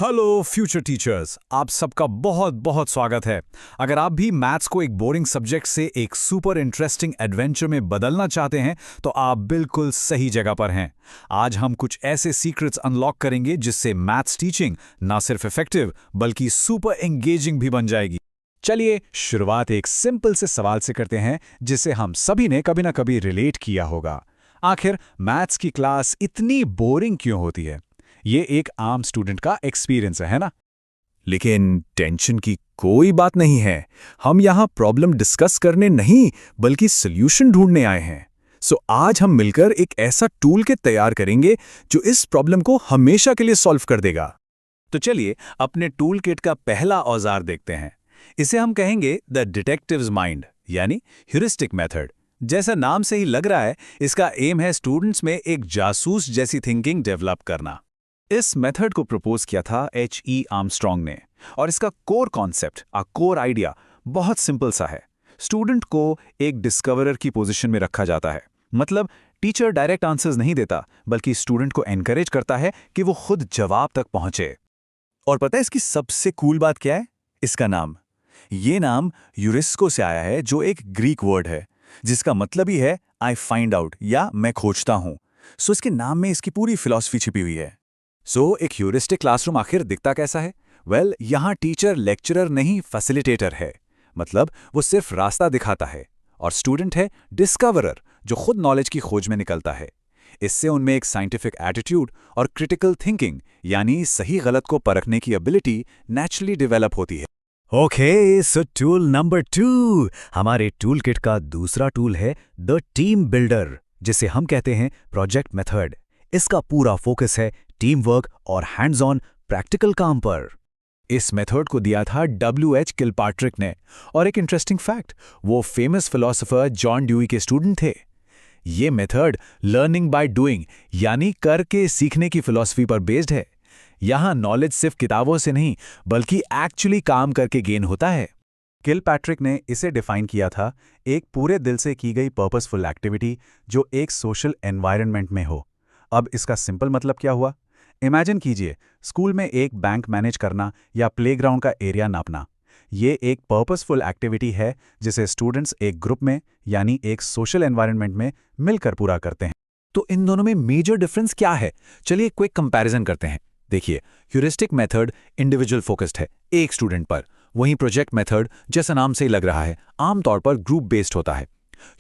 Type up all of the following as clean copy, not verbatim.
Hello future teachers, आप सबका बहुत बहुत स्वागत है। अगर आप भी मैथ्स को एक बोरिंग सब्जेक्ट से एक सुपर इंटरेस्टिंग एडवेंचर में बदलना चाहते हैं तो आप बिल्कुल सही जगह पर हैं। आज हम कुछ ऐसे सीक्रेट्स अनलॉक करेंगे जिससे मैथ्स टीचिंग ना सिर्फ इफेक्टिव बल्कि सुपर एंगेजिंग भी बन जाएगी। चलिए शुरुआत एक सिंपल से सवाल से करते हैं जिसे हम सभी ने कभी ना कभी रिलेट किया होगा। आखिर मैथ्स की क्लास इतनी बोरिंग क्यों होती है? ये एक आम स्टूडेंट का एक्सपीरियंस है ना? लेकिन टेंशन की कोई बात नहीं है। हम यहाँ प्रॉब्लम डिस्कस करने नहीं बल्कि सॉल्यूशन ढूंढने आए हैं। आज हम मिलकर एक ऐसा टूल किट तैयार करेंगे जो इस प्रॉब्लम को हमेशा के लिए सॉल्व कर देगा। तो चलिए अपने टूल किट का पहला औजार देखते हैं। इसे हम कहेंगे द डिटेक्टिव्स माइंड, यानी ह्यूरिस्टिक मेथड। जैसा नाम से ही लग रहा है, इसका एम है स्टूडेंट्स में एक जासूस जैसी थिंकिंग डेवलप करना। इस मेथड को प्रपोज किया था H.E. आर्मस्ट्रॉन्ग ने, और इसका कोर कॉन्सेप्ट, कोर आइडिया बहुत सिंपल सा है। स्टूडेंट को एक डिस्कवरर की पोजीशन में रखा जाता है। मतलब टीचर डायरेक्ट आंसर्स नहीं देता बल्कि स्टूडेंट को एनकरेज करता है कि वो खुद जवाब तक पहुंचे। और पता है इसकी सबसे कूल बात क्या है? इसका नाम। ये नाम यूरिस्को से आया है, जो एक ग्रीक वर्ड है जिसका मतलब ही है आई फाइंड आउट या मैं खोजता हूं। इसके नाम में इसकी पूरी फिलॉसफी छिपी हुई है। एक ह्यूरिस्टिक क्लासरूम आखिर दिखता कैसा है? यहाँ टीचर लेक्चरर नहीं, फैसिलिटेटर है। मतलब वो सिर्फ रास्ता दिखाता है और स्टूडेंट है डिस्कवरर, जो खुद नॉलेज की खोज में निकलता है। इससे उनमें एक साइंटिफिक एटीट्यूड और क्रिटिकल थिंकिंग, यानी सही गलत को परखने की एबिलिटी नेचुरली डेवलप होती है। सो टूल नंबर 2, हमारे टूल किट का दूसरा टूल है द टीम बिल्डर, जिसे हम कहते हैं प्रोजेक्ट मेथड। इसका पूरा फोकस है टीम वर्क और हैंड्स ऑन प्रैक्टिकल काम पर। इस मेथड को दिया था W.H. किलपाट्रिक ने, और एक इंटरेस्टिंग फैक्ट, वो फेमस फिलोसोफर जॉन ड्यूई के स्टूडेंट थे। ये मेथड लर्निंग बाय डूइंग, यानी करके सीखने की फिलॉसफी पर बेस्ड है। यहाँ नॉलेज सिर्फ किताबों से नहीं बल्कि एक्चुअली काम करके गेन होता है। किलपैट्रिक ने इसे डिफाइन किया था एक पूरे दिल से की गई पर्पसफुल एक्टिविटी जो एक सोशल एनवायरनमेंट में हो। अब इसका सिंपल मतलब क्या हुआ? इमेजिन कीजिए, स्कूल में एक बैंक मैनेज करना या प्लेग्राउंड का एरिया नापना। ये एक पर्पसफुल एक्टिविटी है जिसे स्टूडेंट्स एक ग्रुप में, यानी एक सोशल एनवायरनमेंट में मिलकर पूरा करते हैं। तो इन दोनों में मेजर डिफरेंस क्या है? चलिए क्विक कंपैरिजन करते हैं। देखिए, ह्यूरिस्टिक मेथड इंडिविजुअल फोकस्ड है, एक स्टूडेंट पर। वहीं प्रोजेक्ट मेथड, जैसा नाम से ही लग रहा है, आमतौर पर ग्रुप बेस्ड होता है।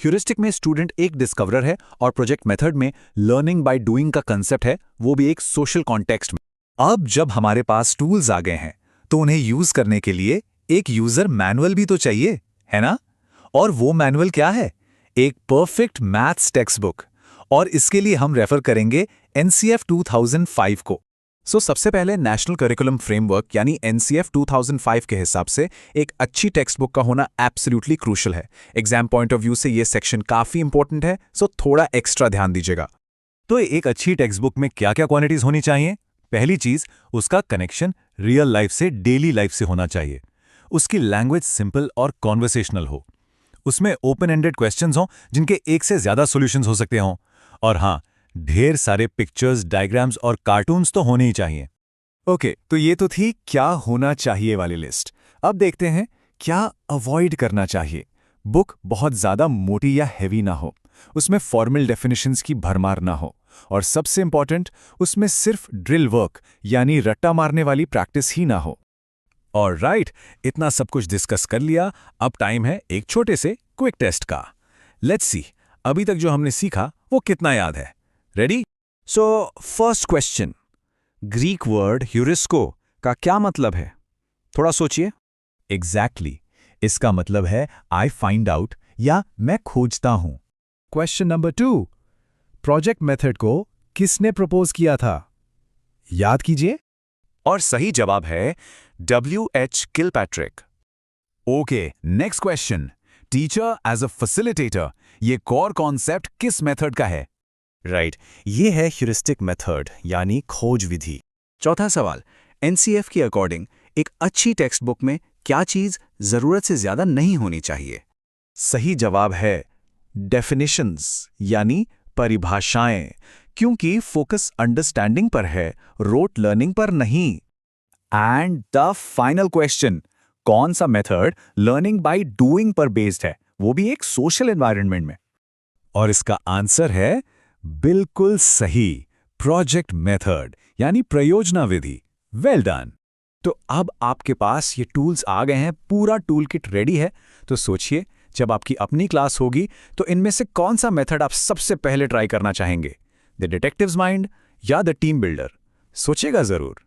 ह्यूरिस्टिक में स्टूडेंट एक डिस्कवरर है और प्रोजेक्ट मेथड में लर्निंग बाय डूइंग का कंसेप्ट है, वो भी एक सोशल कॉन्टेक्स्ट में। अब जब हमारे पास टूल्स आ गए हैं तो उन्हें यूज करने के लिए एक यूजर मैनुअल भी तो चाहिए, है ना? और वो मैनुअल क्या है? एक परफेक्ट मैथ्स टेक्स्ट बुक। और इसके लिए हम रेफर करेंगे NCF 2005 को। सबसे पहले नेशनल करिकुलम फ्रेमवर्क यानी NCF 2005 के हिसाब से एक अच्छी टेक्स्ट बुक का होना एब्सोल्युटली क्रूशल है। एग्जाम पॉइंट ऑफ व्यू से ये सेक्शन काफी इंपॉर्टेंट है, थोड़ा एक्स्ट्रा ध्यान दीजिएगा। तो एक अच्छी टेक्स्ट बुक में क्या क्या क्वांटिटीज होनी चाहिए? पहली चीज, उसका कनेक्शन रियल लाइफ से, डेली लाइफ से होना चाहिए। उसकी लैंग्वेज सिंपल और कॉन्वर्सेशनल हो। उसमें ओपन एंडेड क्वेश्चंस हों जिनके एक से ज्यादा सॉल्यूशंस हो सकते हों। और हाँ, ढेर सारे पिक्चर्स, डायग्राम्स और कार्टून्स तो होने ही चाहिए। तो ये तो थी क्या होना चाहिए वाली लिस्ट। अब देखते हैं क्या अवॉइड करना चाहिए। बुक बहुत ज्यादा मोटी या हैवी ना हो, उसमें फॉर्मल डेफिनेशंस की भरमार ना हो, और सबसे इंपॉर्टेंट, उसमें सिर्फ ड्रिल वर्क यानी रट्टा मारने वाली प्रैक्टिस ही ना हो। और राइट, इतना सब कुछ डिस्कस कर लिया। अब टाइम है एक छोटे से क्विक टेस्ट का। लेट्स सी अभी तक जो हमने सीखा वो कितना याद है। Ready? First question, Greek word ह्यूरिस्को का क्या मतलब है? थोड़ा सोचिए। एग्जैक्टली, इसका मतलब है आई फाइंड आउट या मैं खोजता हूं। क्वेश्चन नंबर 2, प्रोजेक्ट मेथड को किसने प्रपोज किया था? याद कीजिए। और सही जवाब है W.H. Kilpatrick. Okay, next question, teacher as a facilitator, ये कोर कॉन्सेप्ट किस मेथड का है? राइट, ये है ह्यूरिस्टिक मेथड यानी खोज विधि। चौथा सवाल, NCF के अकॉर्डिंग एक अच्छी टेक्स्ट बुक में क्या चीज जरूरत से ज्यादा नहीं होनी चाहिए? सही जवाब है डेफिनेशंस यानी परिभाषाएं, क्योंकि फोकस अंडरस्टैंडिंग पर है, रोट लर्निंग पर नहीं। एंड द फाइनल क्वेश्चन, कौन सा मेथड लर्निंग बाय डूइंग पर बेस्ड है, वो भी एक सोशल एनवायरनमेंट में? और इसका आंसर है बिल्कुल सही, प्रोजेक्ट मेथड यानी प्रयोजना विधि। Well done. तो अब आपके पास ये टूल्स आ गए हैं, पूरा टूल किट रेडी है। तो सोचिए, जब आपकी अपनी क्लास होगी तो इनमें से कौन सा मेथड आप सबसे पहले ट्राई करना चाहेंगे, द डिटेक्टिव्स माइंड या द टीम बिल्डर? सोचिएगा जरूर।